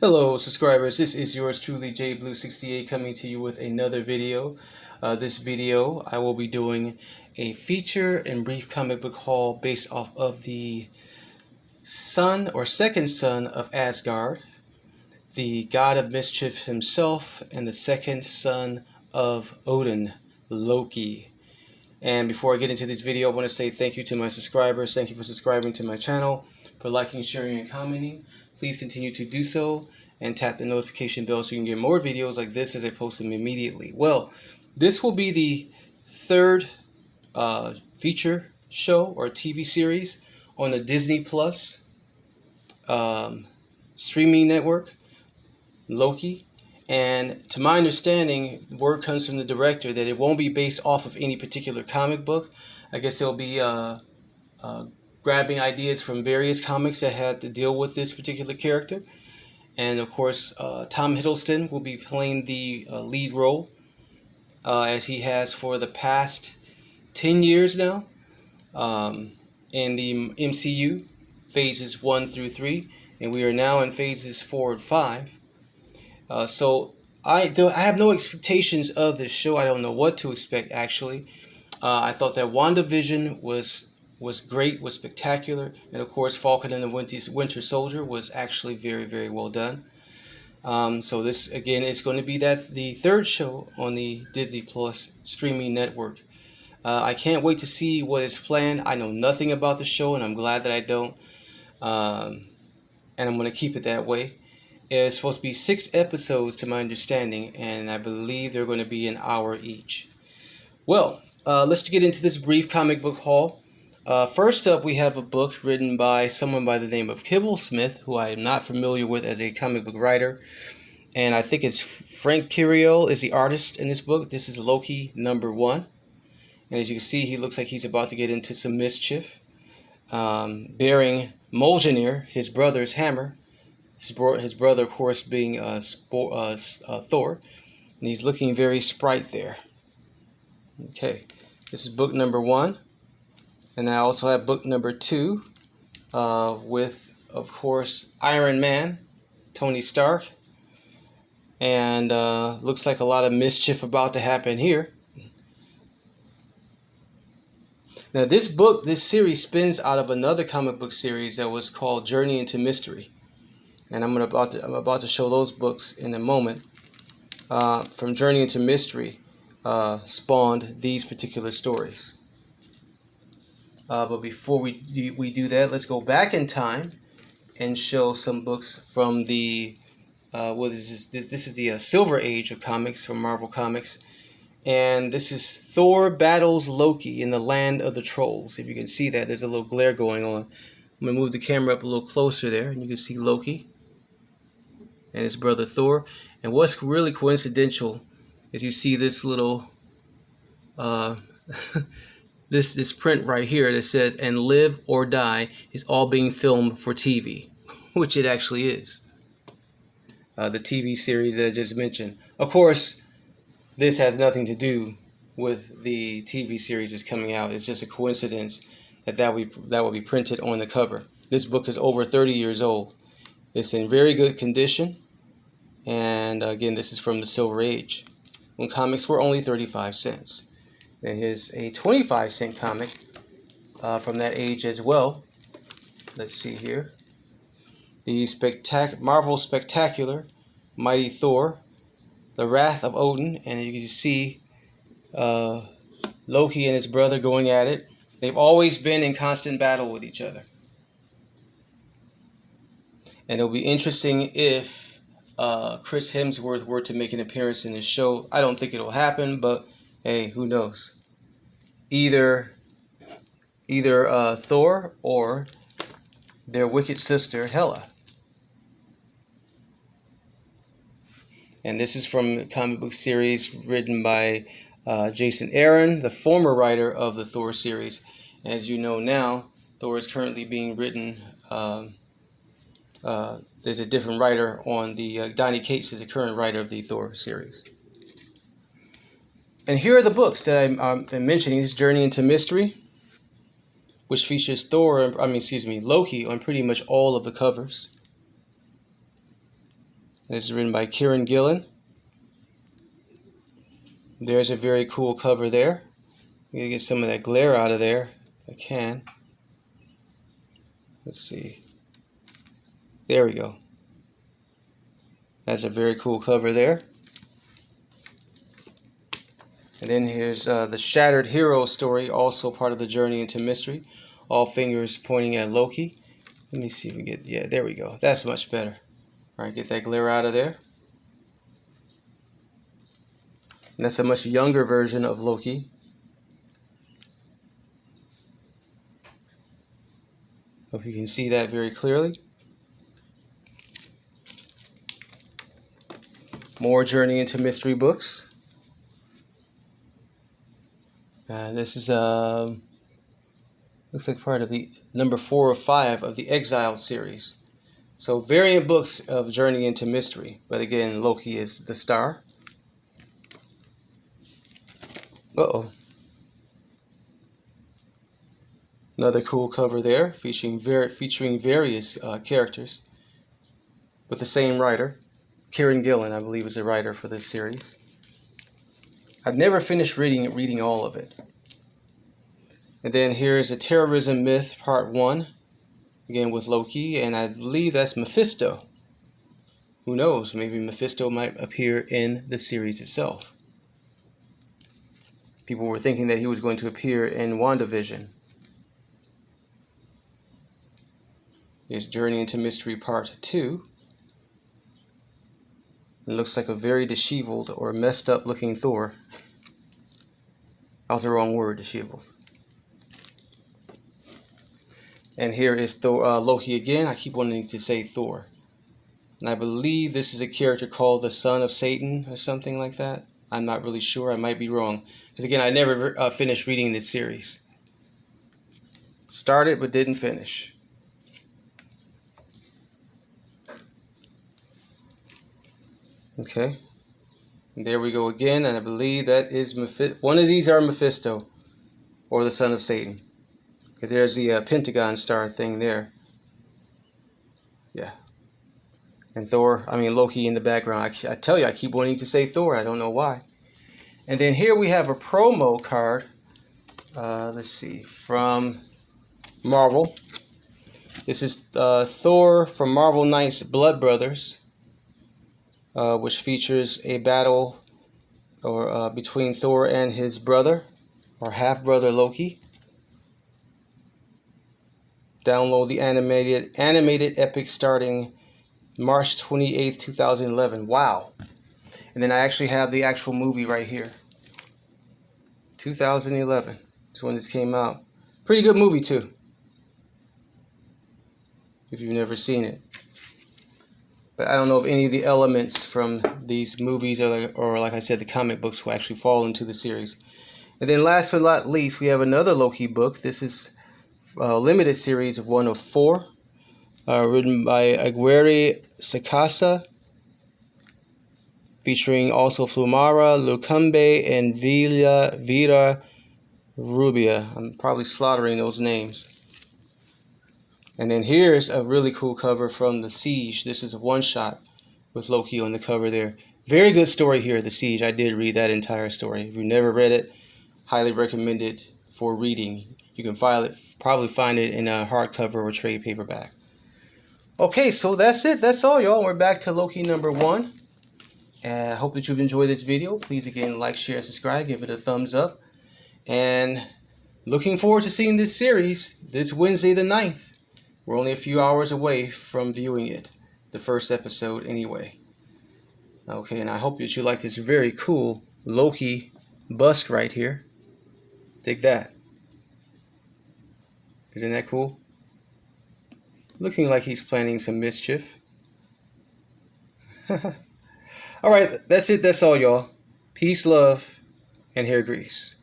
Hello subscribers, this is yours truly JBlue68 coming to you with another video. This video I will be doing a feature and brief comic book haul based off of the son or second son of Asgard, the god of mischief himself, and the second son of Odin, Loki. And before I get into this video, I want to say thank you to my subscribers. Thank you for subscribing to my channel, for liking, sharing, and commenting. Please continue to do so and tap the notification bell so you can get more videos like this as I post them immediately. Well, this will be the third feature show or TV series on the Disney Plus streaming network, Loki. And to my understanding, word comes from the director that it won't be based off of any particular comic book. I guess it'll be grabbing ideas from various comics that had to deal with this particular character. And of course, Tom Hiddleston will be playing the lead role, as he has for the past 10 years now, in the MCU, phases 1 through 3. And we are now in phases 4 and 5. So I have no expectations of this show. I don't know what to expect, actually. I thought that WandaVision was great, was spectacular, and of course Falcon and the Winter Soldier was actually very, very well done. So this again is going to be the third show on the Disney Plus streaming network. I can't wait to see what is planned. I know nothing about the show, and I'm glad that I don't. And I'm going to keep it that way. It's supposed to be 6 episodes to my understanding, and I believe they're going to be an hour each. Well, let's get into this brief comic book haul. First up, we have a book written by someone by the name of Kibble Smith, who I am not familiar with as a comic book writer. And I think it's Frank Curiel is the artist in this book. This is Loki #1. And as you can see, he looks like he's about to get into some mischief. Bearing Mjolnir, his brother's hammer. His brother, of course, being Thor. And he's looking very sprite there. Okay, this is book #1. And I also have book #2 with, of course, Iron Man, Tony Stark. And looks like a lot of mischief about to happen here. Now this series spins out of another comic book series that was called Journey into Mystery. And I'm about to show those books in a moment. From Journey into Mystery spawned these particular stories. But before we do that, let's go back in time and show some books from the what is this? This is the Silver Age of comics from Marvel Comics, and this is Thor battles Loki in the land of the trolls. If you can see that, there's a little glare going on. I'm gonna move the camera up a little closer there, and you can see Loki and his brother Thor. And what's really coincidental is you see this little this print right here that says "and live or die" is all being filmed for TV, which it actually is. The TV series that I just mentioned. Of course, this has nothing to do with the TV series that's coming out. It's just a coincidence that will be printed on the cover. This book is over 30 years old. It's in very good condition. And again, this is from the Silver Age, when comics were only 35 cents. And here's a 25-cent comic from that age as well. Let's see here. The Marvel Spectacular Mighty Thor, The Wrath of Odin. And you can see Loki and his brother going at it. They've always been in constant battle with each other. And it'll be interesting if Chris Hemsworth were to make an appearance in this show. I don't think it'll happen, but hey, who knows? Either Thor or their wicked sister Hela. And this is from a comic book series written by Jason Aaron, the former writer of the Thor series. As you know now, Thor is currently being written. There's a different writer on the Donny Cates is the current writer of the Thor series. And here are the books that I'm mentioning. This Journey into Mystery, which features Loki on pretty much all of the covers. This is written by Kieran Gillen. There's a very cool cover there. I'm gonna get some of that glare out of there if I can. Let's see. There we go. That's a very cool cover there. And then here's the Shattered Hero story, also part of the Journey into Mystery. All fingers pointing at Loki. Let me see if we get, yeah, there we go. That's much better. All right, get that glare out of there. And that's a much younger version of Loki. Hope you can see that very clearly. More Journey into Mystery books. This is looks like part of the number 4 or 5 of the Exiled series. So variant books of Journey into Mystery, but again, Loki is the star. Uh-oh. Another cool cover there, featuring various characters, with the same writer. Kieran Gillen, I believe, is the writer for this series. I've never finished reading all of it. And then here's a Terrorism Myth, Part 1, again with Loki, and I believe that's Mephisto. Who knows, maybe Mephisto might appear in the series itself. People were thinking that he was going to appear in WandaVision. Here's Journey into Mystery Part 2. It looks like a very disheveled or messed up looking Thor. That was the wrong word, disheveled. And here is Thor, Loki again. I keep wanting to say Thor. And I believe this is a character called the Son of Satan or something like that. I'm not really sure. I might be wrong. Because again, I never finished reading this series. Started but didn't finish. Okay. And there we go again. And I believe that is one of these are Mephisto or the Son of Satan. Because there's the Pentagon star thing there. Yeah. And Loki in the background. I tell you, I keep wanting to say Thor. I don't know why. And then here we have a promo card. Let's see. From Marvel. This is Thor from Marvel Knights Blood Brothers. Which features a battle between Thor and his brother. Or half-brother Loki. Download the animated epic starting March 28th, 2011. Wow. And then I actually have the actual movie right here. 2011 is when this came out. Pretty good movie too, if you've never seen it. But I don't know if any of the elements from these movies or like I said, the comic books will actually fall into the series. And then last but not least, we have another Loki book. This is a limited series of 1 of 4. Written by Aguirre Sacasa, featuring also Flumara, Lucumbe, and Vida Rubia. I'm probably slaughtering those names. And then here's a really cool cover from The Siege. This is a one-shot with Loki on the cover there. Very good story here, The Siege. I did read that entire story. If you've never read it, highly recommend it for reading. You can probably find it in a hardcover or trade paperback. Okay, so that's it. That's all, y'all. We're back to Loki number 1. And I hope that you've enjoyed this video. Please, again, like, share, subscribe. Give it a thumbs up. And looking forward to seeing this series this Wednesday the 9th. We're only a few hours away from viewing it. The first episode, anyway. Okay, and I hope that you like this very cool Loki bust right here. Dig that. Isn't that cool? Looking like he's planning some mischief. Alright, that's it. That's all, y'all. Peace, love, and hair grease.